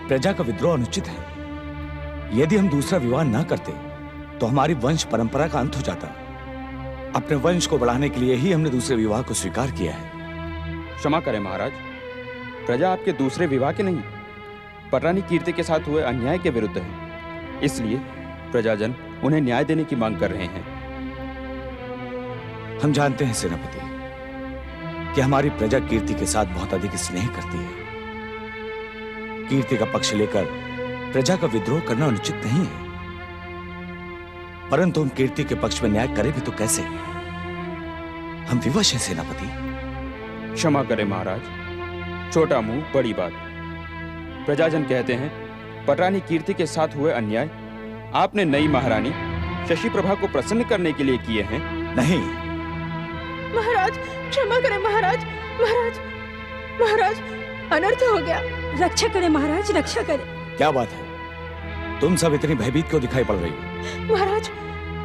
प्रजा का विद्रोह अनुचित है। यदि हम दूसरा विवाह न करते तो हमारी वंश परंपरा का अंत हो जाता। अपने वंश को बढ़ाने के लिए ही हमने दूसरे विवाह को स्वीकार किया है। क्षमा करें महाराज, प्रजा आपके दूसरे विवाह के नहीं, पटरानी कीर्ति के साथ हुए अन्याय के विरुद्ध है। इसलिए प्रजाजन उन्हें न्याय देने की मांग कर रहे हैं। हम जानते हैं सेनापति कि हमारी प्रजा कीर्ति के साथ बहुत अधिक स्नेह करती है। कीर्ति का पक्ष लेकर प्रजा का विद्रोह करना अनुचित नहीं है, परंतु हम कीर्ति के पक्ष में न्याय करें भी तो कैसे? हम विवश हैं सेनापति। क्षमा करें महाराज, छोटा मुंह बड़ी बात। प्रजाजन कहते हैं पटरानी कीर्ति के साथ हुए अन्याय आपने नई महारानी शशि प्रभा को प्रसन्न करने के लिए किए हैं। नहीं महाराज, क्षमा करें महाराज। महाराज, महाराज, अनर्थ हो गया। रक्षा करें महाराज, रक्षा करें। क्या बात है, तुम सब इतनी भयभीत क्यों दिखाई पड़ रही हो? महाराज,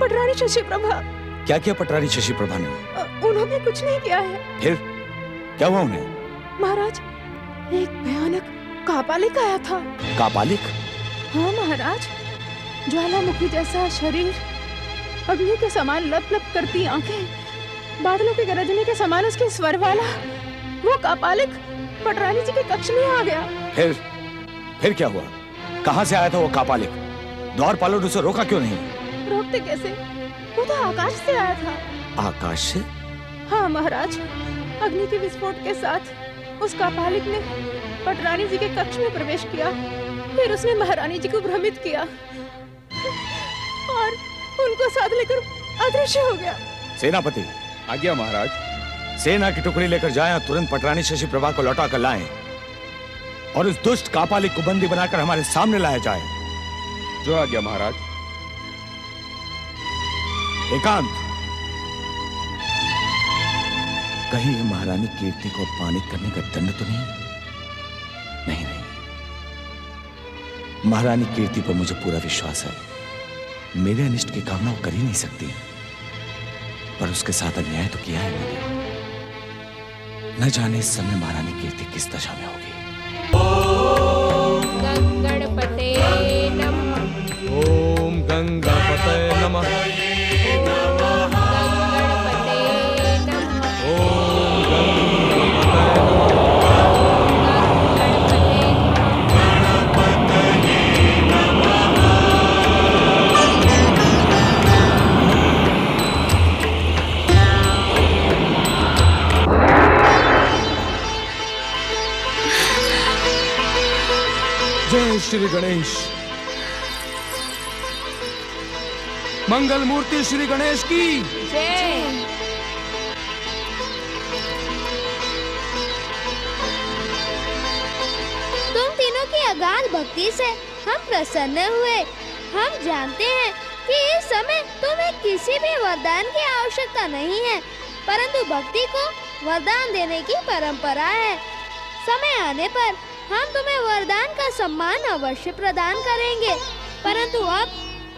पटरानी शशि प्रभा। क्या किया पटरानी शशि प्रभा ने? उन्होंने कुछ नहीं किया है। फिर क्या हुआ उन्हें? महाराज, एक भयानक कापालिक आया था। कापालिक? हाँ महाराज, ज्वालामुखी जैसा शरीर, अग्नि के समान लप लप करती आंखें, बादलों के गरजने के समान उसके स्वर वाला वो कापालिक पटरानी जी के कक्ष में आ गया। फिर क्या हुआ? कहाँ से आया था वो कापालिक? द्वारपालों ने उसे रोका क्यों नहीं? रोकते कैसे, वो तो आकाश से आया था। आकाश से? हाँ महाराज, अग्नि के विस्फोट के साथ उस कापालिक ने पटरानी जी के कक्ष में प्रवेश किया। फिर उसने महारानी जी को भ्रमित किया और उनको साथ लेकर अदृश्य हो गया। सेनापति, आज्ञा महाराज। सेना की टुकड़ी लेकर जाएं और तुरंत पटरानी शशि प्रभा को लौटा कर लाएं और उस दुष्ट कापालिक को बंदी बनाकर हमारे सामने लाया जाए। जो आज्ञा महाराज। एकांत, कहीं ये महारानी कीर्ति को अपमानित करने का दंड तो नहीं? नहीं नहीं, महारानी कीर्ति पर मुझे पूरा विश्वास है। मेरे अनिष्ट की कामना वो कर ही नहीं सकती, पर उसके साथ अन्याय तो किया है मैंने। न जाने इस समय महारानी कीर्ति किस दशा में होगी। ओम गणपते नमः। ओम गंगापते नमः। जय श्री गणेश। मंगल मूर्ति श्री गणेश की जय। तुम तीनों की अगाध भक्ति से हम प्रसन्न हुए। हम जानते हैं कि इस समय तुम्हें किसी भी वरदान की आवश्यकता नहीं है, परंतु भक्ति को वरदान देने की परंपरा है। समय आने पर हम तुम्हें वरदान का सम्मान अवश्य प्रदान करेंगे, परंतु अब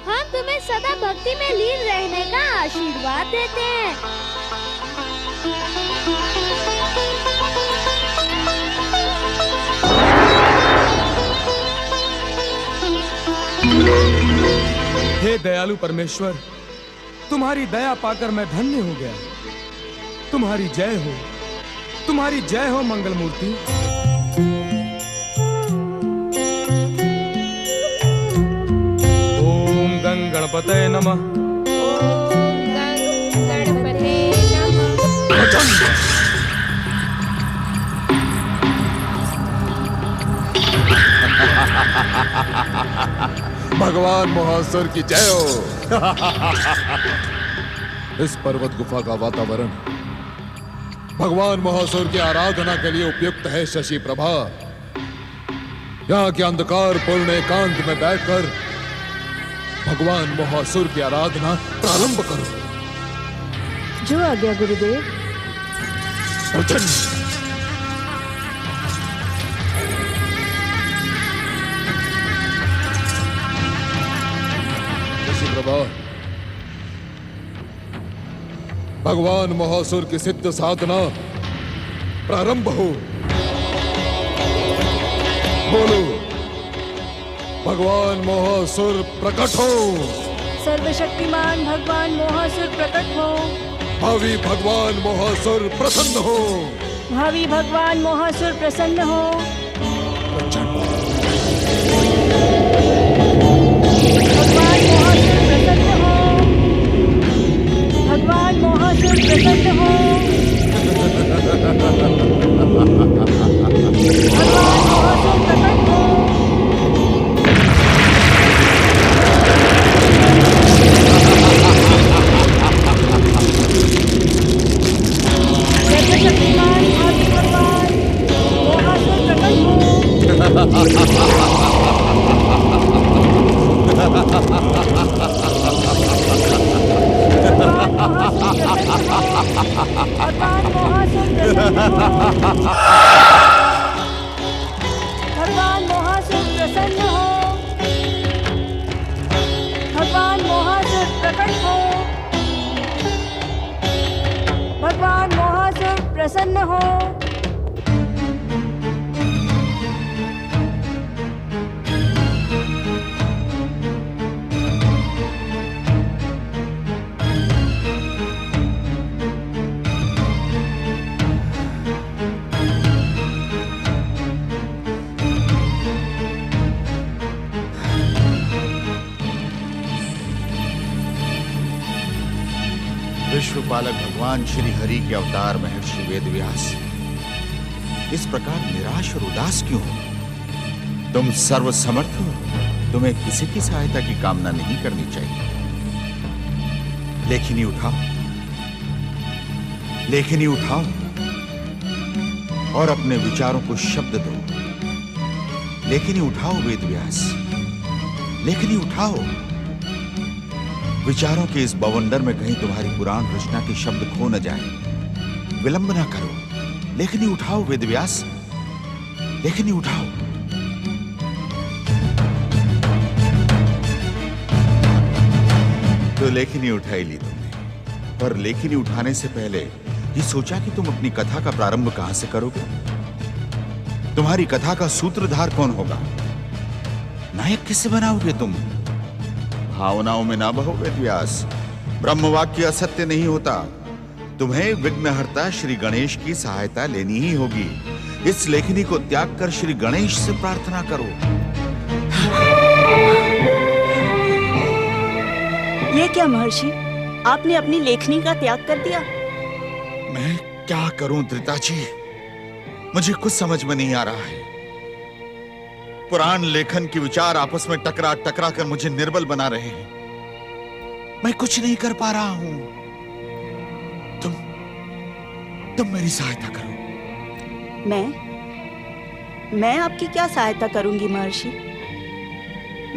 हम तुम्हें सदा भक्ति में लीन रहने का आशीर्वाद देते हैं। हे दयालु परमेश्वर, तुम्हारी दया पाकर मैं धन्य हो गया। तुम्हारी जय हो, तुम्हारी जय हो मंगल मूर्ति। ओम गणपते नमः। ओम गणपते नमः। भगवान महासुर की जय हो। इस पर्वत गुफा का वातावरण भगवान महासुर की आराधना के लिए उपयुक्त है। शशि प्रभा, यहाँ के अंधकार पूर्ण एकांत में बैठकर भगवान महासुर की आराधना प्रारंभ करो। जो आज्ञा गुरुदेव। भजन। शशि प्रभा, भगवान महासुर की सिद्ध साधना प्रारंभ हो। बोलो भगवान मोहासुर प्रकट हो। सर्वशक्तिमान भगवान मोहासुर प्रकट हो। भावी भगवान मोहासुर प्रसन्न हो। भावी भगवान मोहासुर प्रसन्न हो। भगवान मोहासुर प्रसन्न हो। भगवान मोहासुर प्रकट हो। सर्वशक्तिमान भावी भगवान मोहासुर प्रकट भगवान मोहासुर प्रसन्न हो। भगवान मोहासुर प्रकट हो। भगवान मोहासुर प्रसन्न हो। विश्वपालक भगवान श्री हरि के अवतार महर्षि वेदव्यास इस प्रकार निराश और उदास क्यों हो? तुम सर्वसमर्थ हो, तुम्हें किसी की सहायता की कामना नहीं करनी चाहिए। लेखनी उठाओ, लेखनी उठाओ और अपने विचारों को शब्द दो। लेखनी उठाओ वेदव्यास, लेखनी उठाओ। विचारों के इस बवंडर में कहीं तुम्हारी पुराण रचना के शब्द खो न जाए। विलंब ना करो, लेखनी उठाओ वेदव्यास, लेखनी उठाओ। तो लेखनी उठाई ली तुमने, पर लेखनी उठाने से पहले ये सोचा कि तुम अपनी कथा का प्रारंभ कहां से करोगे? तुम्हारी कथा का सूत्रधार कौन होगा? नायक किससे बनाओगे तुम? भावनाओं में ना बहो वेदव्यास, ब्रह्मवाक्य असत्य नहीं होता। तुम्हें विघ्नहर्ता श्री गणेश की सहायता लेनी ही होगी। इस लेखनी को त्याग कर श्री गणेश से प्रार्थना करो। ये क्या महर्षि, आपने अपनी लेखनी का त्याग कर दिया? मैं क्या करूं त्रिताजी, मुझे कुछ समझ में नहीं आ रहा है। पुराण लेखन के विचार आपस में टकरा टकरा कर मुझे निर्बल बना रहे हैं। मैं कुछ नहीं कर पा रहा हूं। तुम मेरी सहायता करो। मैं आपकी क्या सहायता करूंगी महर्षि?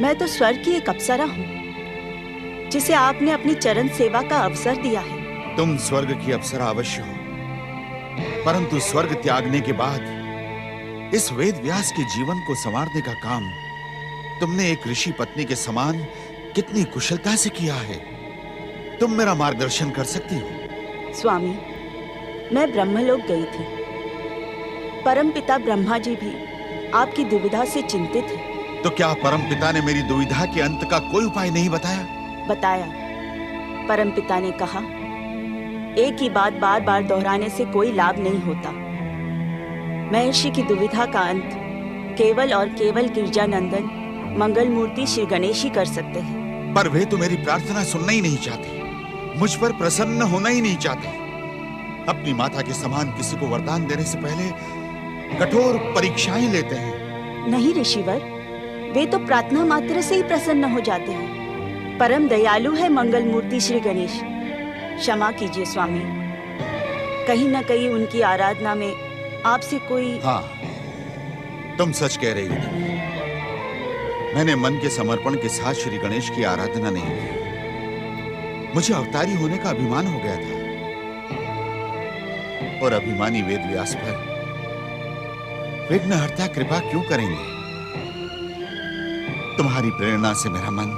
मैं तो स्वर्ग की एक अप्सरा हूं, जिसे आपने अपनी चरण सेवा का अवसर दिया है। तुम स्वर्ग की अप्सरा अवश्य हो, परंतु स्वर्ग त्यागने के बाद इस वेद व्यास के जीवन को संवारने का काम तुमने एक ऋषि पत्नी के समान कितनी कुशलता से किया है। तुम मेरा मार्गदर्शन कर सकती हो? स्वामी, मैं ब्रह्मलोक गई थी। परमपिता ब्रह्मा जी भी आपकी दुविधा से चिंतित हैं। तो क्या परमपिता ने मेरी दुविधा के अंत का कोई उपाय नहीं बताया? बताया। परमपिता ने कहा, एक ही बात बार बार दोहराने से कोई लाभ नहीं होता। महर्षि की दुविधा का अंत केवल और केवल गिरजानंदन मंगल मूर्ति श्री गणेश ही कर सकते हैं। पर वे तो मेरी प्रार्थना सुनना ही नहीं चाहते, मुझ पर प्रसन्न होना ही नहीं चाहते। अपनी माता के समान किसी को वरदान देने से पहले कठोर परीक्षाएं लेते हैं। नहीं ऋषिवर, वे तो प्रार्थना मात्र से ही प्रसन्न हो जाते हैं। परम दयालु है मंगल मूर्ति श्री गणेश। क्षमा कीजिए स्वामी, कहीं न कहीं उनकी आराधना में आपसे कोई... हाँ, तुम सच कह रही हो। मैंने मन के समर्पण के साथ श्री गणेश की आराधना नहीं की। मुझे अवतारी होने का अभिमान हो गया था, और अभिमानी वेदव्यास पर विघ्नहर्ता कृपा क्यों करेंगे? तुम्हारी प्रेरणा से मेरा मन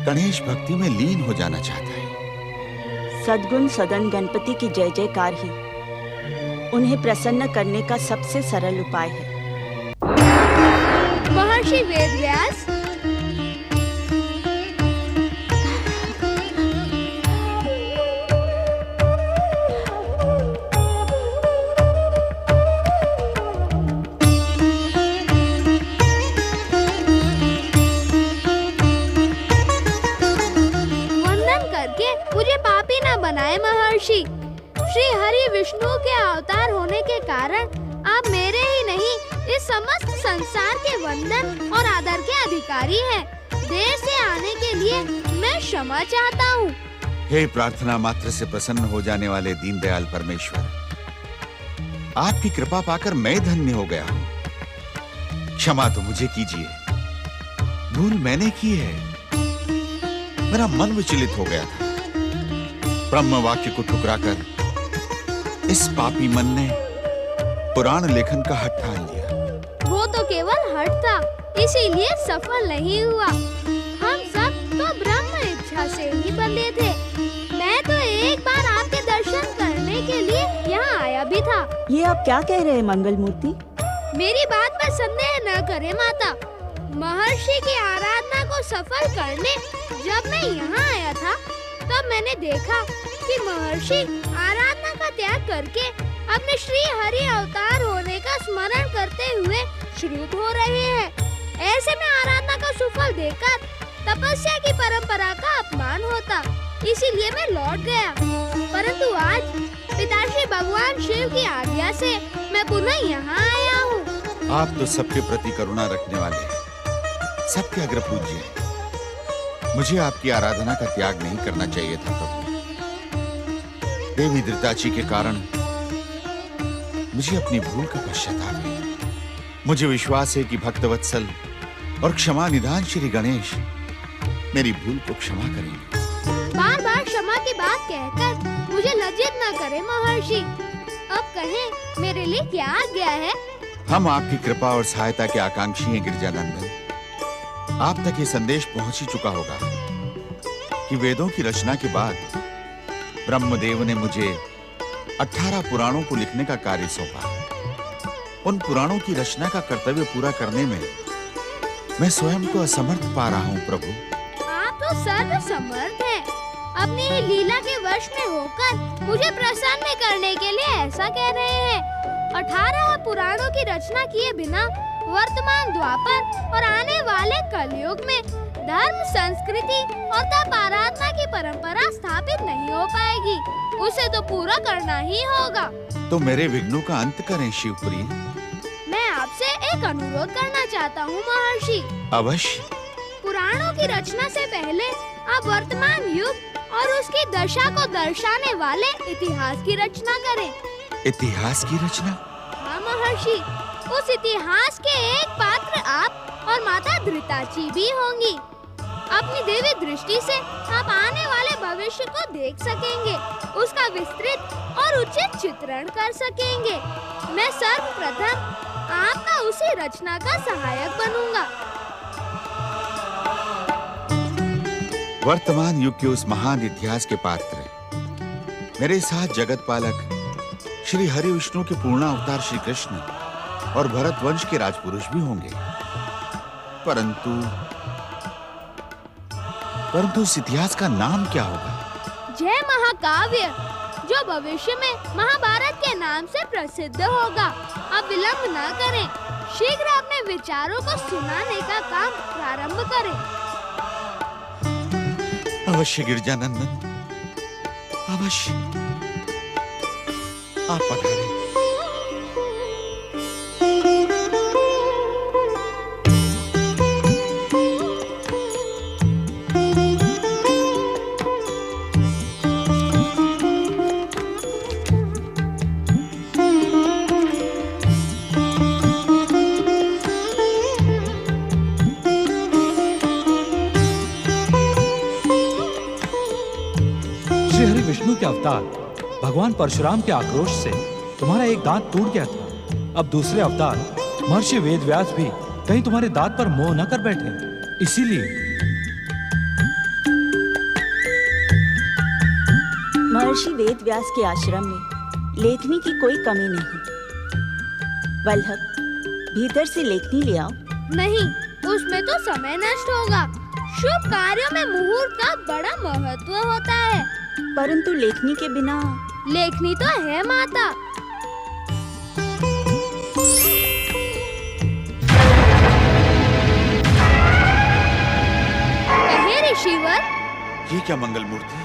गणेश भक्ति में लीन हो जाना चाहता है। सद्गुण सदन गणपति की जय जयकार ही उन्हें प्रसन्न करने का सबसे सरल उपाय है। महर्षि महर्षि वेदव्यास। वंदन करके मुझे पापी न बनाए महर्षि। श्री हरि विष्णु के अवतार होने के कारण आप मेरे ही नहीं इस समस्त संसार के वंदन और आदर के अधिकारी हैं। देर से आने के लिए मैं क्षमा चाहता हूँ। हे प्रार्थना मात्र से प्रसन्न हो जाने वाले दीनदयाल परमेश्वर, आपकी कृपा पाकर मैं धन्य हो गया हूँ। क्षमा तो मुझे कीजिए, भूल मैंने की है। मेरा मन विचलित हो गया था। ब्रह्म वाक्य को ठुकराकर इस पापी मन ने पुराण लेखन का हठ ठान लिया। वो तो केवल हठ था, इसीलिए सफल नहीं हुआ। हम सब तो ब्रह्म इच्छा से ही बंधे थे। मैं तो एक बार आपके दर्शन करने के लिए यहाँ आया भी था। ये आप क्या कह रहे हैं मंगल मूर्ति? मेरी बात पर संदेह न करे माता। महर्षि की आराधना को सफल करने जब मैं यहाँ आया था, तब मैंने देखा कि महर्षि आराधना का त्याग करके अपने श्री हरि अवतार होने का स्मरण करते हुए श्रुत हो रहे हैं। ऐसे में आराधना का सुफल देकर तपस्या की परंपरा का अपमान होता, इसीलिए मैं लौट गया। परंतु आज पिताश्री भगवान शिव की आज्ञा से मैं पुनः यहाँ आया हूँ। आप तो सबके प्रति करुणा रखने वाले हैं, सबके अग्र पूज्य हैं। मुझे आपकी आराधना का त्याग नहीं करना चाहिए था प्रभु। देवी धृताची के कारण मुझे अपनी भूल का पश्चाताप है। मुझे विश्वास है कि भक्तवत्सल और क्षमा निधान श्री गणेश मेरी भूल को क्षमा करेंगे। बार बार क्षमा की बात कहकर मुझे लज्जित न करे महर्षि। अब कहें मेरे लिए क्या आज्ञा है? हम आपकी कृपा और सहायता के आकांक्षी हैं गिरिजानंदन। आप तक ये संदेश पहुंच ही चुका होगा कि वेदों की रचना के बाद ब्रह्मदेव ने मुझे 18 पुराणों को लिखने का कार्य सौंपा। उन पुराणों की रचना का कर्तव्य पूरा करने में मैं स्वयं को असमर्थ पा रहा हूँ प्रभु। आप तो सर्व समर्थ हैं। अपनी ही लीला के वश में होकर मुझे प्रसन्न करने के लिए ऐसा कह रहे हैं। 18 पुराणों की रचना किए बिना वर्तमान द्वापर और आने वाले कलयुग में धर्म, संस्कृति और तप आराधना की परंपरा स्थापित नहीं हो पाएगी। उसे तो पूरा करना ही होगा। तो मेरे विघ्नों का अंत करें शिवप्रिय। मैं आपसे एक अनुरोध करना चाहता हूँ महर्षि। अवश्य। पुराणों की रचना से पहले आप वर्तमान युग और उसकी दशा को दर्शाने वाले इतिहास की रचना करें। इतिहास की रचना? हाँ महर्षि, उस इतिहास के एक पात्र आप और माता धृताची भी होंगी। अपनी देवी दृष्टि से आप आने वाले भविष्य को देख सकेंगे, उसका विस्तृत और उचित चित्रण कर सकेंगे। मैं सर्वप्रथम आपका उसी रचना का सहायक बनूंगा। वर्तमान युग के उस महान इतिहास के पात्र मेरे साथ जगत पालक श्री हरि विष्णु के पूर्ण अवतार श्री कृष्ण और भरत वंश के राजपुरुष भी होंगे। परंतु इस इतिहास का नाम क्या होगा? जय महाकाव्य, जो भविष्य में महाभारत के नाम से प्रसिद्ध होगा। अब विलंब न करें, शीघ्र अपने विचारों को सुनाने का काम प्रारंभ करें। अवश्य गिरिजानंदन, अवश्य। आप पधारें। विष्णु के अवतार भगवान परशुराम के आक्रोश से तुम्हारा एक दांत टूट गया था। अब दूसरे अवतार महर्षि वेदव्यास भी कहीं तुम्हारे दांत पर मोह न कर बैठे, इसीलिए। महर्षि वेदव्यास के आश्रम में लेखनी की कोई कमी नहीं। वल्लभ, भीतर से लेखनी ले आओ। नहीं, उसमें तो समय नष्ट होगा। शुभ कार्यों में मुहूर्त का बड़ा महत्व होता है। परंतु लेखनी के बिना। लेखनी तो है माता। कहे ऋषिवर। ये क्या मंगल मूर्ति,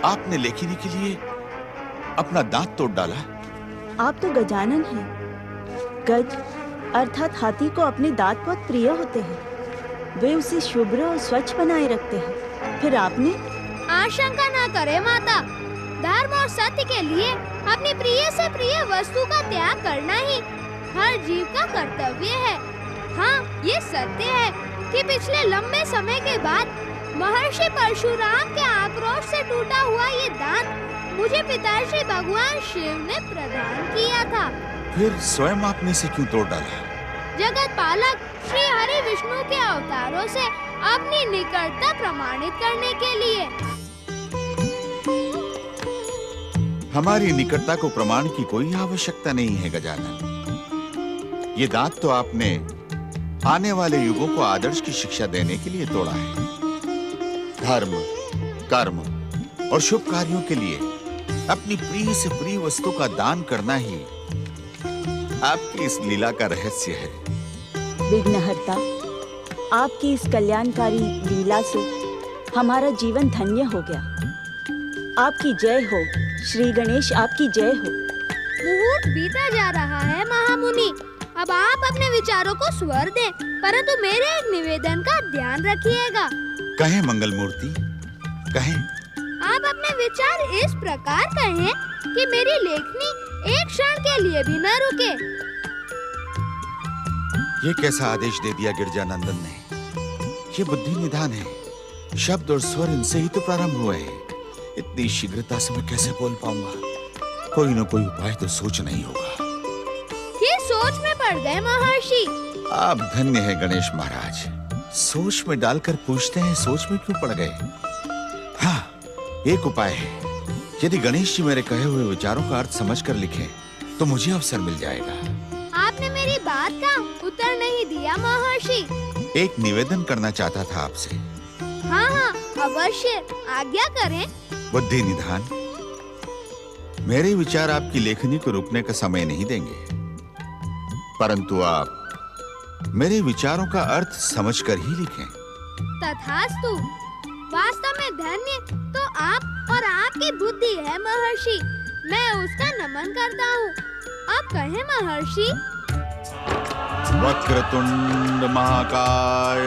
आपने लेखनी के लिए अपना दांत तोड़ डाला? आप तो गजानन हैं। गज अर्थात हाथी को अपने दांत बहुत प्रिय होते हैं। वे उसे शुभ्र और स्वच्छ बनाए रखते हैं। फिर आपने? आशंका ना करे माता। धर्म और सत्य के लिए अपनी प्रिय से प्रिय वस्तु का त्याग करना ही हर जीव का कर्तव्य है। हाँ, ये सत्य है कि पिछले लंबे समय के बाद महर्षि परशुराम के आक्रोश से टूटा हुआ ये दांत मुझे पिताश्री भगवान शिव ने प्रदान किया था। फिर स्वयं आपने इसे क्यों तोड़ डाला? जगत पालक श्री हरि विष्णु के अवतारों से अपनी निकटता प्रमाणित करने के लिए। हमारी निकटता को प्रमाण की कोई आवश्यकता नहीं है गजानन। ये दांत तो आपने आने वाले युगों को आदर्श की शिक्षा देने के लिए तोड़ा है। धर्म, कर्म और शुभ कार्यों के लिए अपनी प्रिय से प्रिय वस्तु का दान करना ही आपकी इस लीला का रहस्य है। विघ्नहर्ता, आपकी इस कल्याणकारी लीला से हमारा जीवन धन्य हो गया। आपकी जय हो श्री गणेश, आपकी जय हो। मुहूर्त बीता जा रहा है महामुनि। अब आप अपने विचारों को स्वर दें, परंतु मेरे एक निवेदन का ध्यान रखिएगा। कहें मंगल मूर्ति, कहें। आप अपने विचार इस प्रकार कहें कि मेरी लेखनी एक क्षण के लिए भी न रुके। ये कैसा आदेश दे दिया गिरजानंदन ने? ये बुद्धि निधान है। शब्द और स्वर इनसे ही तो प्रारंभ हुए हैं। इतनी शीघ्रता से मैं कैसे बोल पाऊंगा? कोई न कोई उपाय तो सोचना ही होगा। ये सोच में पड़ गए महर्षि। आप धन्य है गणेश महाराज। सोच में डालकर पूछते हैं सोच में क्यों पड़ गए? हाँ, एक उपाय है। यदि गणेश जी मेरे कहे हुए विचारों का अर्थ समझकर लिखें तो मुझे अवसर मिल जाएगा। आपने मेरी बात का उत्तर नहीं दिया महर्षि। एक निवेदन करना चाहता था आपसे। हाँ हाँ, अवश्य, आज्ञा करें। बुद्धि निधान, मेरे विचार आपकी लेखनी को रुकने का समय नहीं देंगे, परंतु आप मेरे विचारों का अर्थ समझकर ही लिखें। तथास्तु। वास्तव में धन्य तो आप और आपकी बुद्धि है महर्षि। मैं उसका नमन करता हूँ। अब कहें महर्षि। वक्रतुंड महाकाय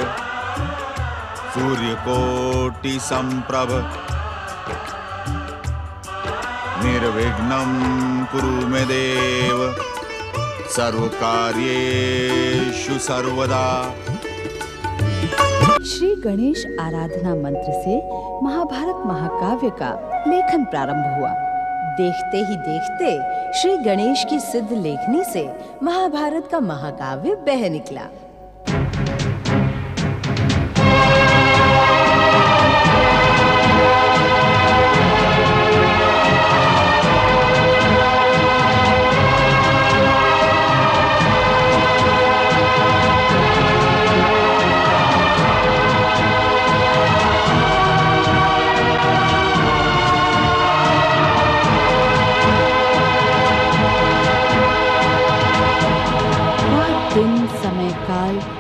सूर्यकोटि संप्रभ निर्विघ्नं कुरु मे देव सर्वकार्येषु सर्वदा। श्री गणेश आराधना मंत्र से महाभारत महाकाव्य का लेखन प्रारंभ हुआ। देखते ही देखते श्री गणेश की सिद्ध लेखनी से महाभारत का महाकाव्य बह निकला।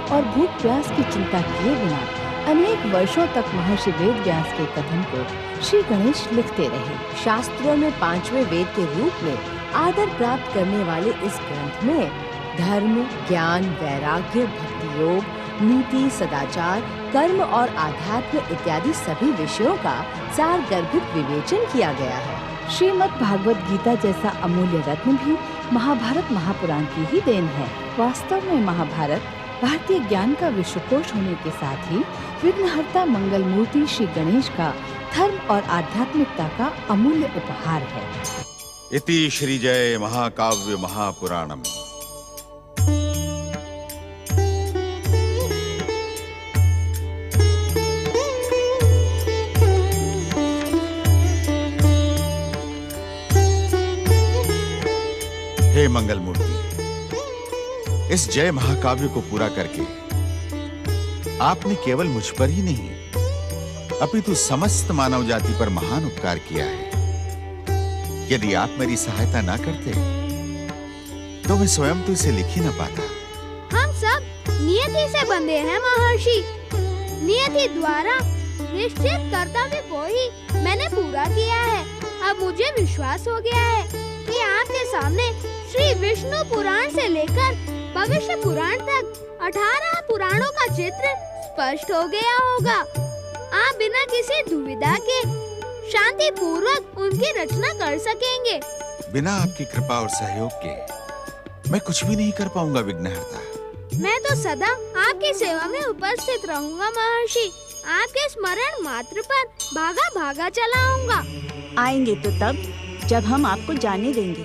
और भूख प्यास की चिंता किए बिना अनेक वर्षों तक महर्षि वेद व्यास के कथन को श्री गणेश लिखते रहे। शास्त्रों में 5वें वेद के रूप में आदर प्राप्त करने वाले इस ग्रंथ में धर्म, ज्ञान, वैराग्य, भक्ति योग, नीति, सदाचार, कर्म और आध्यात्म इत्यादि सभी विषयों का सार गर्भित विवेचन किया गया है। श्रीमद् भागवत गीता जैसा अमूल्य रत्न भी महाभारत महापुराण की ही देन है। वास्तव में महाभारत भारतीय ज्ञान का विश्वकोश होने के साथ ही विघ्नहर्ता मंगल मूर्ति श्री गणेश का धर्म और आध्यात्मिकता का अमूल्य उपहार है। इति श्री जय महाकाव्य महापुराणम। हे मंगल मूर्ति, इस जय महाकाव्य को पूरा करके आपने केवल मुझ पर ही नहीं अपितु समस्त मानव जाति पर महान उपकार किया है। यदि आप मेरी सहायता ना करते तो मैं स्वयं तो इसे लिख ही ना पाता। हम सब नियति से बंधे हैं महर्षि। नियति द्वारा निश्चित कर्तव्य को ही मैंने पूरा किया है। अब मुझे विश्वास हो गया है कि आपके सामने श्री विष्णु पुराण से लेकर भविष्य पुराण तक 18 पुराणों का चित्र स्पष्ट हो गया होगा। आप बिना किसी दुविधा के शांति पूर्वक उनकी रचना कर सकेंगे। बिना आपकी कृपा और सहयोग के मैं कुछ भी नहीं कर पाऊंगा विघ्नहर्ता। मैं तो सदा आपकी सेवा में उपस्थित रहूंगा महर्षि। आपके स्मरण मात्र पर भागा भागा चलाऊंगा। आएंगे तो तब जब हम आपको जाने देंगे।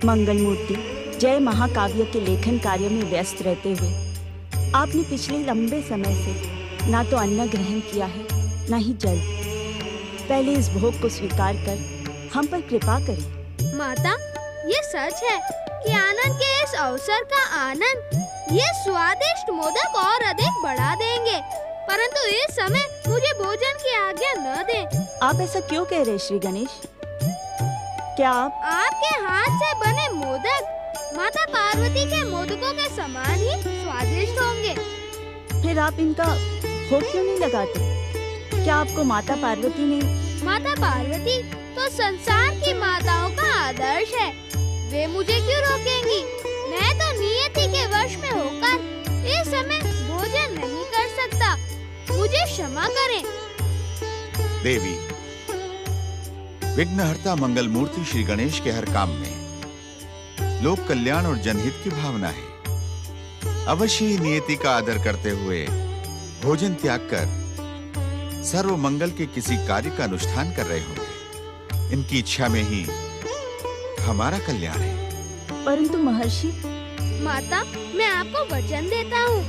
मंगल मूर्ति जय महाकाव्य के लेखन कार्य में व्यस्त रहते हुए आपने पिछले लंबे समय से ना तो अन्न ग्रहण किया है ना ही जल। पहले इस भोग को स्वीकार कर हम पर कृपा करें। माता, ये सच है कि आनंद के इस अवसर का आनंद ये स्वादिष्ट मोदक और अधिक बढ़ा देंगे, परंतु इस समय मुझे भोजन की आज्ञा न दें। आप ऐसा क्यों कह रहे श्री गणेश? क्या आप आपके हाथ से बने मोदक माता पार्वती के मोदकों के समान ही स्वादिष्ट होंगे। फिर आप इनका भोग क्यों नहीं लगाते? क्या आपको माता पार्वती ने? माता पार्वती तो संसार की माताओं का आदर्श है। वे मुझे क्यों रोकेंगी? मैं तो नियति के वश में होकर इस समय भोजन नहीं कर सकता। मुझे क्षमा करें। देवी, विघ्नहर्ता मंगल मूर्ति श्री गणेश के हर काम में लोक कल्याण और जनहित की भावना है। अवश्य ही नियति का आदर करते हुए भोजन त्याग कर सर्व मंगल के किसी कार्य का अनुष्ठान कर रहे होंगे। इनकी इच्छा में ही हमारा कल्याण है। परंतु महर्षि। माता, मैं आपको वचन देता हूँ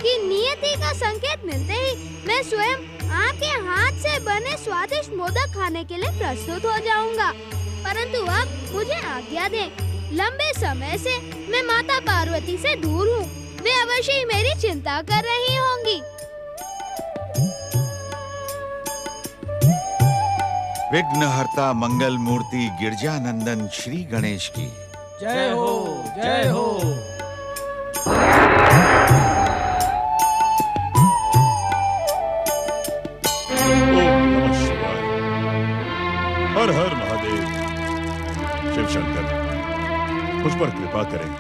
कि नियति का संकेत मिलते ही मैं स्वयं आपके हाथ से बने स्वादिष्ट मोदक खाने के लिए प्रस्तुत हो जाऊंगा। परंतु अब मुझे आज्ञा दें। लंबे समय से मैं माता पार्वती से दूर हूँ। वे अवश्य ही मेरी चिंता कर रही होंगी। विघ्नहर्ता मंगल मूर्ति गिरजानंदन श्री गणेश की जय हो, जय हो। ओम नमः शिवाय। हर हर महादेव। शिव शंकर, मुझ पर कृपा करें।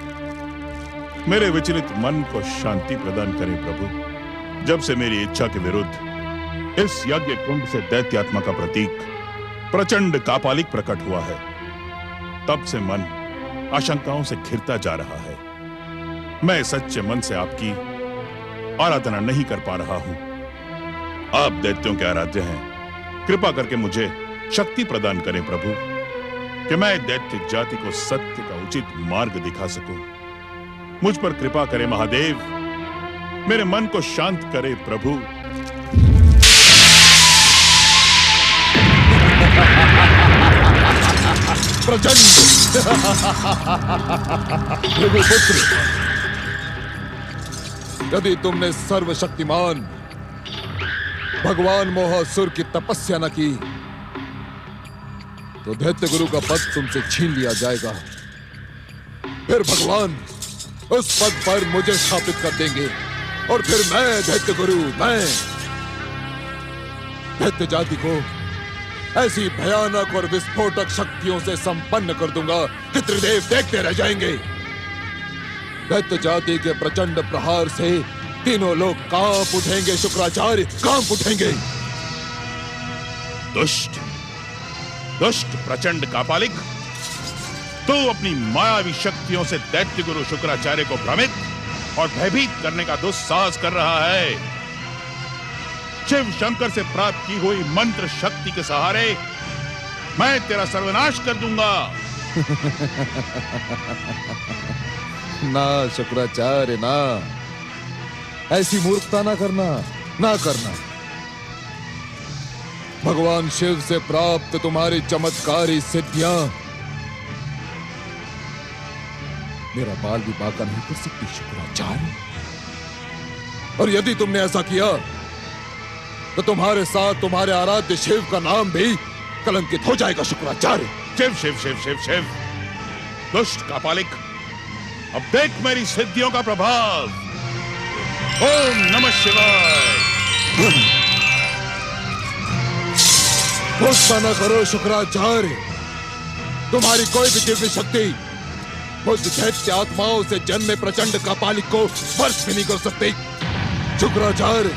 मेरे विचलित मन को शांति प्रदान करें प्रभु। जब से मेरी इच्छा के विरुद्ध इस यज्ञ कुंड से दैत्यात्मा का प्रतीक प्रचंड कापालिक प्रकट हुआ है, तब से मन आशंकाओं से घिरता जा रहा है। मैं सच्चे मन से आपकी आराधना नहीं कर पा रहा हूं। आप दैत्यों के आराध्य हैं। कृपा करके मुझे शक्ति प्रदान करें प्रभु कि मैं दैत्य जाति को सत्य का उचित मार्ग दिखा सकूं। मुझ पर कृपा करें महादेव। मेरे मन को शांत करे प्रभु। प्रचंड भृगुपुत्र, यदि तुमने सर्वशक्तिमान भगवान मोहासुर की तपस्या न की तो दैत्य गुरु का पद तुमसे छीन लिया जाएगा। फिर भगवान उस पद पर मुझे स्थापित कर देंगे और फिर मैं दैत्य गुरु, मैं दैत्य जाति को ऐसी भयानक और विस्फोटक शक्तियों से संपन्न कर दूंगा कि त्रिदेव देखते रह जाएंगे। दैत्य जाति के प्रचंड प्रहार से तीनों लोग कांप उठेंगे। शुक्राचार्य, कांप उठेंगे। दुष्ट, दुष्ट प्रचंड कापालिक, तू अपनी मायावी शक्तियों से दैत्य गुरु शुक्राचार्य को भ्रमित और भयभीत करने का दुस्साहस कर रहा है। शिव शंकर से प्राप्त की हुई मंत्र शक्ति के सहारे मैं तेरा सर्वनाश कर दूंगा। ना शुक्राचार्य, ना, ऐसी मूर्खता ना करना, ना करना। भगवान शिव से प्राप्त तुम्हारी चमत्कारी सिद्धियां मेरा बाल भी बाका नहीं कर सकती शुक्राचार्य। और यदि तुमने ऐसा किया तो तुम्हारे साथ तुम्हारे आराध्य शिव का नाम भी कलंकित हो जाएगा शुक्राचार्य। शिव शिव शिव शिव शिव, दुष्ट कापालिक, अब देख मेरी सिद्धियों का प्रभाव। ओम नमः शिवाय। गुस्सा न करो शुक्राचार्य, तुम्हारी कोई भी दिव्य शक्ति मुझ दैत्य आत्माओं से जन्मे प्रचंड कापालिक को स्पर्श भी नहीं कर सकती। शुक्राचार्य,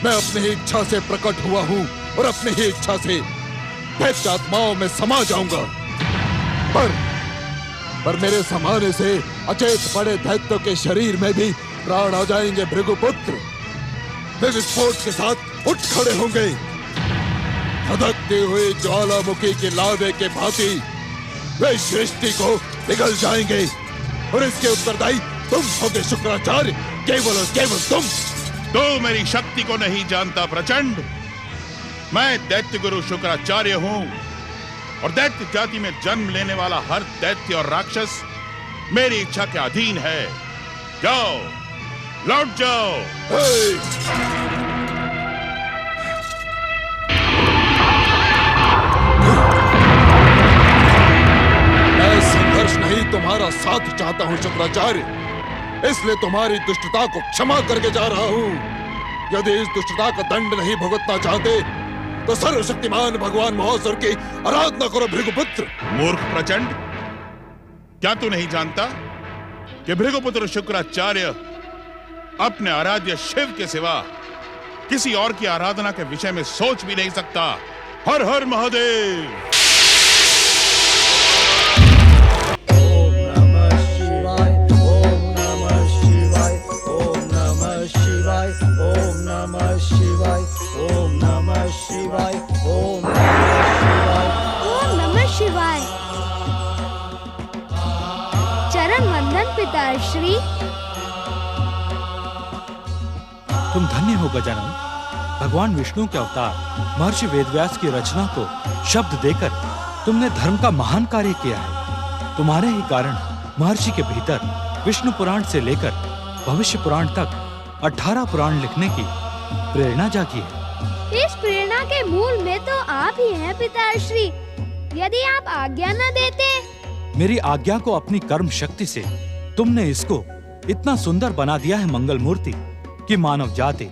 मैं अपनी ही इच्छा से प्रकट हुआ हूं और अपनी ही इच्छा से दैत्य आत्माओं में समा जाऊंगा, पर मेरे समाने से अचेत पड़े दैत्यों के शरीर में भी प्राण आ जाएंगे भृगुपुत्र। वे विस्फोट के साथ उठ खड़े होंगे, धधकती हुई ज्वालामुखी के लावे के भांति वे सृष्टि को पिघल जाएंगे और इसके उत्तरदायी तुम होगे शुक्राचार्य, केवल और केवल तुम। तो मेरी शक्ति को नहीं जानता प्रचंड। मैं दैत्य गुरु शुक्राचार्य हूं और दैत्य जाति में जन्म लेने वाला हर दैत्य और राक्षस मेरी इच्छा के अधीन है। जाओ, लौट जाओ। मैं संघर्ष नहीं तुम्हारा साथ चाहता हूं शुक्राचार्य, इसलिए तुम्हारी दुष्टता को क्षमा करके जा रहा हूं। यदि इस दुष्टता का दंड नहीं भुगतना चाहते तो सर्वशक्तिमान भगवान महोत्सव की आराधना करो भृगुपुत्र। मूर्ख प्रचंड, क्या तू नहीं जानता कि भृगुपुत्र शुक्राचार्य अपने आराध्य शिव के सिवा किसी और की आराधना के विषय में सोच भी नहीं सकता। हर हर महादेव। चरण वंदन पिताश्री। तुम धन्य हो गजानन। भगवान विष्णु के अवतार महर्षि वेदव्यास की रचना को शब्द देकर तुमने धर्म का महान कार्य किया है। तुम्हारे ही कारण महर्षि के भीतर विष्णु पुराण से लेकर भविष्य पुराण तक 18 पुराण लिखने की प्रेरणा जागी है। इस प्रेरणा के मूल में तो आप ही हैं पिताश्री। यदि आप आज्ञा न देते। मेरी आज्ञा को अपनी कर्म शक्ति से तुमने इसको इतना सुंदर बना दिया है मंगल मूर्ति कि मानव जाति,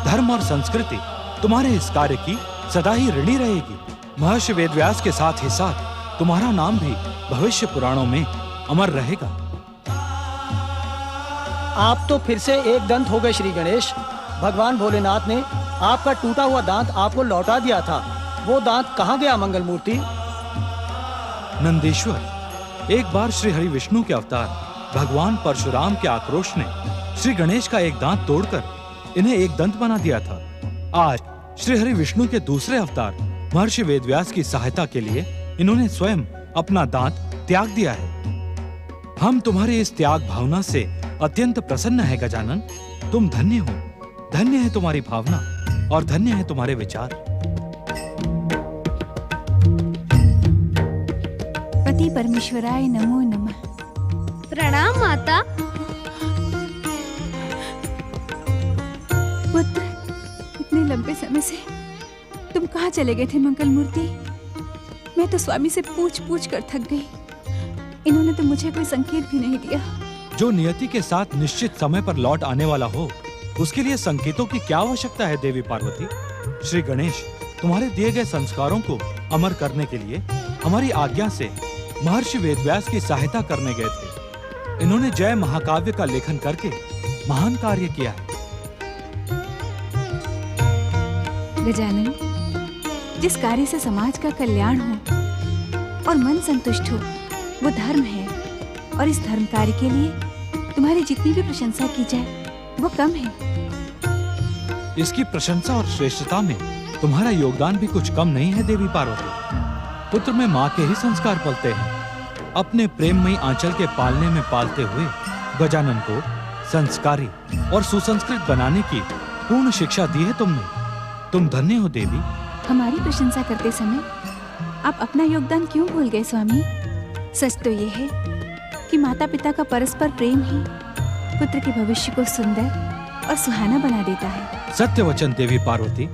धर्म और संस्कृति तुम्हारे इस कार्य की सदा ही ऋणी रहेगी। महर्षि वेदव्यास के साथ ही साथ तुम्हारा नाम भी भविष्य पुराणों में अमर रहेगा। आप तो फिर से एक दंत हो गए श्री गणेश। भगवान भोलेनाथ ने आपका टूटा हुआ दांत आपको लौटा दिया था। वो दांत कहाँ गया मंगल मूर्ति? नंदीश्वर, एक बार श्री हरि विष्णु के अवतार भगवान परशुराम के आक्रोश ने श्री गणेश का एक दांत तोड़कर इन्हें एक दंत बना दिया था। आज श्री हरि विष्णु के दूसरे अवतार महर्षि वेदव्यास की सहायता के लिए इन्होंने स्वयं अपना दांत त्याग दिया है। हम तुम्हारी इस त्याग भावना से अत्यंत प्रसन्न है गजानन। तुम धन्य हो, धन्य है तुम्हारी भावना और धन्य है तुम्हारे विचार। पति परमेश्वराय नमो नमः। प्रणाम माता। पुत्र, इतने लंबे समय से तुम कहाँ चले गए थे मंगल मूर्ति? मैं तो स्वामी से पूछ पूछ कर थक गई। इन्होंने तो मुझे कोई संकेत भी नहीं दिया। जो नियति के साथ निश्चित समय पर लौट आने वाला हो, उसके लिए संकेतों की क्या आवश्यकता है देवी पार्वती? श्री गणेश तुम्हारे दिए गए संस्कारों को अमर करने के लिए हमारी आज्ञा से महर्षि वेदव्यास की सहायता करने गए थे। इन्होंने जय महाकाव्य का लेखन करके महान कार्य किया है। गजानन, जिस कार्य से समाज का कल्याण हो और मन संतुष्ट हो, वो धर्म है। और इस धर्म कार्य के लिए तुम्हारी जितनी भी प्रशंसा की जाए वो कम है। इसकी प्रशंसा और श्रेष्ठता में तुम्हारा योगदान भी कुछ कम नहीं है देवी पार्वती। पुत्र में माँ के ही संस्कार पलते हैं। अपने प्रेममयी आंचल के पालने में पालते हुए गजानन को संस्कारी और सुसंस्कृत बनाने की पूर्ण शिक्षा दी है तुमने। तुम धन्य हो देवी। हमारी प्रशंसा करते समय आप अपना योगदान क्यों भूल गए स्वामी? सच तो ये है कि माता पिता का परस्पर प्रेम ही पुत्र के भविष्य को सुंदर और सुहाना बना देता है। सत्य वचन देवी पार्वती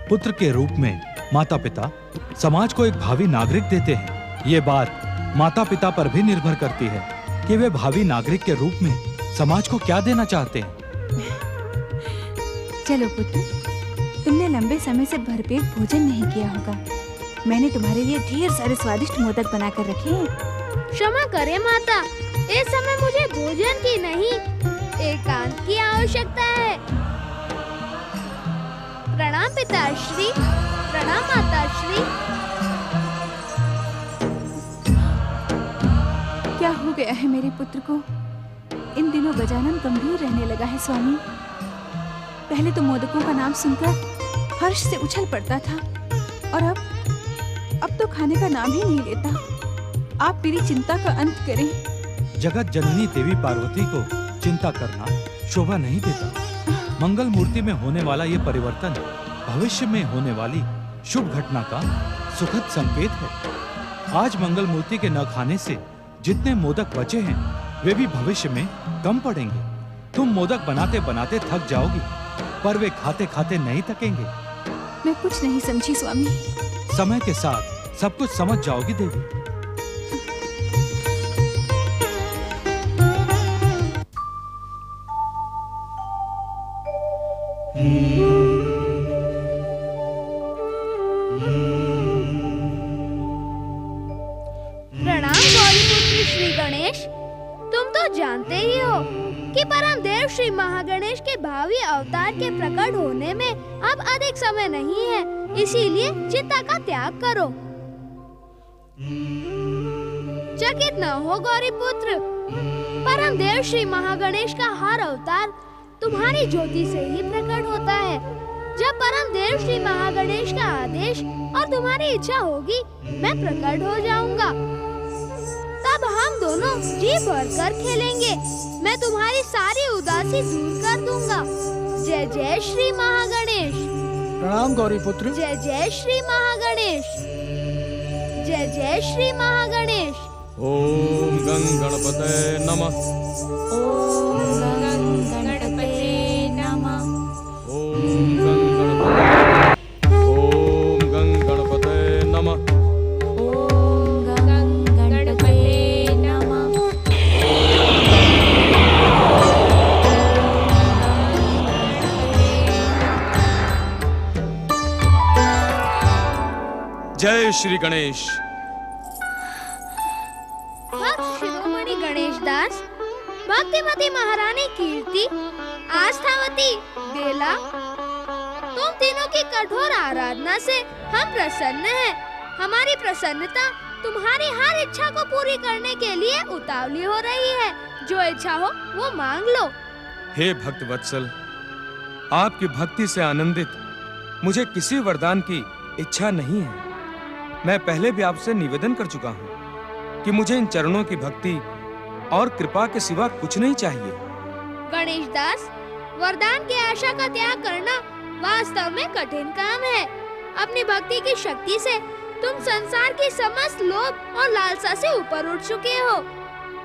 पुत्र के रूप में माता पिता समाज को एक भावी नागरिक देते हैं। ये बात माता पिता पर भी निर्भर करती है कि वे भावी नागरिक के रूप में समाज को क्या देना चाहते हैं। चलो पुत्र, तुमने लंबे समय से भरपेट भोजन नहीं किया होगा। मैंने तुम्हारे लिए ढेर सारे स्वादिष्ट मोदक बनाकर रखे हैं। क्षमा करें माता, इस समय मुझे भोजन की नहीं एकांत की आवश्यकता है। प्रणाम पिताश्री, प्रणाम माताश्री। क्या हो गया है मेरे पुत्र को? इन दिनों गजानन गंभीर रहने लगा है स्वामी। पहले तो मोदकों का नाम सुनकर हर्ष से उछल पड़ता था और अब तो खाने का नाम ही नहीं लेता। आप मेरी चिंता का अंत करें। जगत जननी देवी पार्वती को चिंता करना शोभा नहीं देता। मंगल मूर्ति में होने वाला ये परिवर्तन भविष्य में होने वाली शुभ घटना का सुखद संकेत है। आज मंगल मूर्ति के न खाने से जितने मोदक बचे हैं वे भी भविष्य में कम पड़ेंगे। तुम मोदक बनाते बनाते थक जाओगी, पर वे खाते खाते नहीं थकेंगे। मैं कुछ नहीं समझी स्वामी। समय के साथ सब कुछ समझ जाओगी देवी। प्रणाम गौरीपुत्र श्री गणेश। तुम तो जानते ही हो कि परम देव श्री महागणेश के भावी अवतार के प्रकट होने में अब अधिक समय नहीं है, इसीलिए चिंता का त्याग करो। चकित न हो गौरीपुत्र, परम देव श्री महागणेश का हर अवतार तुम्हारी ज्योति से ही प्रकट होता है। जब परम देव श्री महागणेश का आदेश और तुम्हारी इच्छा होगी, मैं प्रकट हो जाऊंगा। तब हम दोनों जी भरकर खेलेंगे। मैं तुम्हारी सारी उदासी दूर कर दूंगा। जय जय श्री महागणेश। प्रणाम गौरीपुत्र। जय जय श्री महागणेश। जय जय श्री महागणेश। ओम गं गणपते नमः। ओम गणपते नमः। ओम गं गणपते। ओम गं गणपते नमः। ओम गणपते नमः। जय श्री गणेश। भक्त शिरोमणि गणेश दास, भक्तिमती महारानी कीर्ति, आस्थावती बेला, तुम तीनों की कठोर आराधना से हम प्रसन्न हैं। हमारी प्रसन्नता तुम्हारी हर इच्छा को पूरी करने के लिए उतावली हो रही है। जो इच्छा हो वो मांग लो। हे भक्त वत्सल, आपकी भक्ति से आनंदित मुझे किसी वरदान की इच्छा नहीं है। मैं पहले भी आपसे निवेदन कर चुका हूँ कि मुझे इन चरणों की भक्ति और कृपा के सिवा कुछ नहीं चाहिए। गणेश दास, वरदान की आशा का त्याग करना वास्तव में कठिन काम है। अपनी भक्ति की शक्ति से तुम संसार की समस्त लोभ और लालसा से ऊपर उठ चुके हो।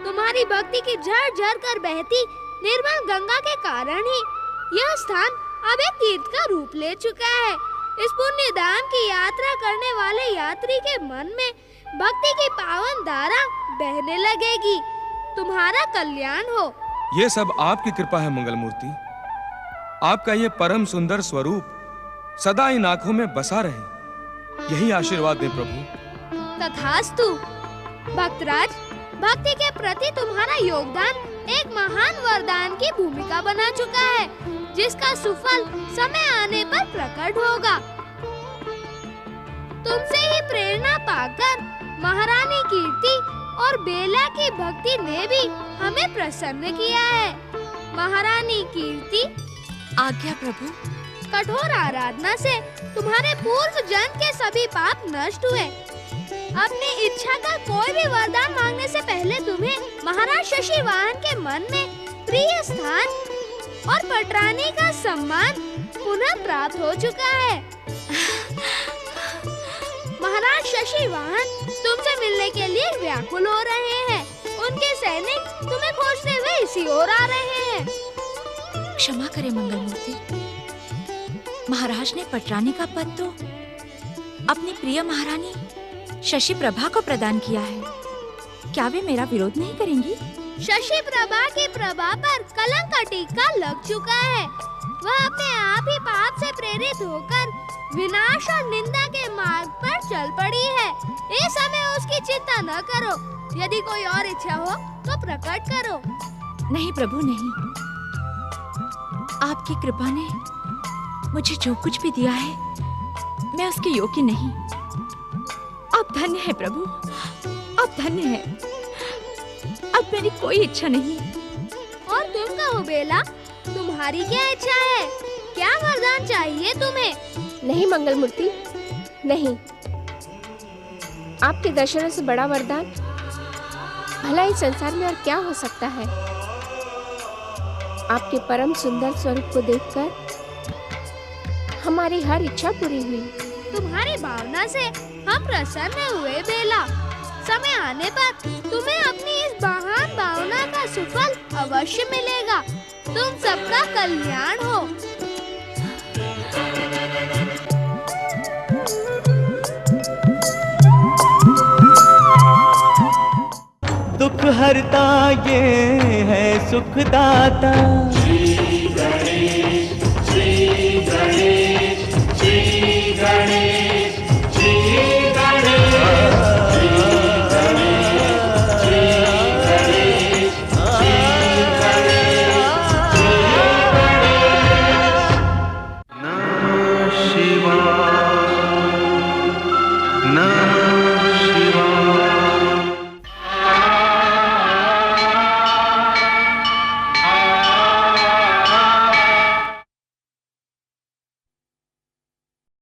तुम्हारी भक्ति की झरझर कर बहती निर्मल गंगा के कारण ही यह स्थान अब एक तीर्थ का रूप ले चुका है। इस पुण्य धाम की यात्रा करने वाले यात्री के मन में भक्ति की पावन धारा बहने लगेगी। तुम्हारा कल्याण हो। ये सब आपकी कृपा है मंगल मूर्ति। आपका ये परम सुंदर स्वरूप सदा इन आंखों में बसा रहे, यही आशीर्वाद दें प्रभु। तथास्तु। भक्तराज, भक्ति के प्रति तुम्हारा योगदान एक महान वरदान की भूमिका बना चुका है, जिसका सुफल समय आने पर प्रकट होगा। तुमसे ही प्रेरणा पाकर महारानी कीर्ति और बेला की भक्ति ने भी हमें प्रसन्न किया है। महारानी कीर्ति। आज्ञा प्रभु। कठोर आराधना से तुम्हारे पूर्व जन्म के सभी पाप नष्ट हुए। अपनी इच्छा का कोई भी वरदान मांगने से पहले तुम्हें महाराज शशि वाहन के मन में प्रिय स्थान और पटरानी का सम्मान पुनः प्राप्त हो चुका है। महाराज शशि वाहन तुमसे मिलने के लिए व्याकुल हो रहे हैं। उनके सैनिक तुम्हें खोजते हुए इसी ओर आ रहे हैं। क्षमा करें मंगलमूर्ति। महाराज ने पटरानी का पद तो अपनी प्रिय महारानी शशि प्रभा को प्रदान किया है। क्या वे मेरा विरोध नहीं करेंगी? शशि प्रभा की प्रभा पर कलंक का टीका लग चुका है। वह अपने आप ही पाप से प्रेरित होकर विनाश और निंदा के मार्ग पर चल पड़ी है। इस समय उसकी चिंता न करो। यदि कोई और इच्छा हो तो प्रकट करो। नहीं प्रभु नहीं, आपकी कृपा ने मुझे जो कुछ भी दिया है मैं उसके योग्य नहीं। आप धन्य है प्रभु, आप धन्य है। अब मेरी कोई इच्छा नहीं। और तुम कहो बेला, तुम्हारी क्या इच्छा है? क्या वरदान चाहिए तुम्हें? नहीं मंगलमूर्ति, नहीं। आपके दर्शनों से बड़ा वरदान भला इस संसार में और क्या हो सकता है। आपके परम सुंदर स्वरूप को देखकर हमारी हर इच्छा पूरी हुई। तुम्हारी भावना से हम प्रसन्न हुए बेला। समय आने पर तुम्हें अपनी इस महान भावना का सुफल अवश्य मिलेगा। तुम सबका कल्याण हो। दुख हरता ये है सुखदाता। श्री गणेश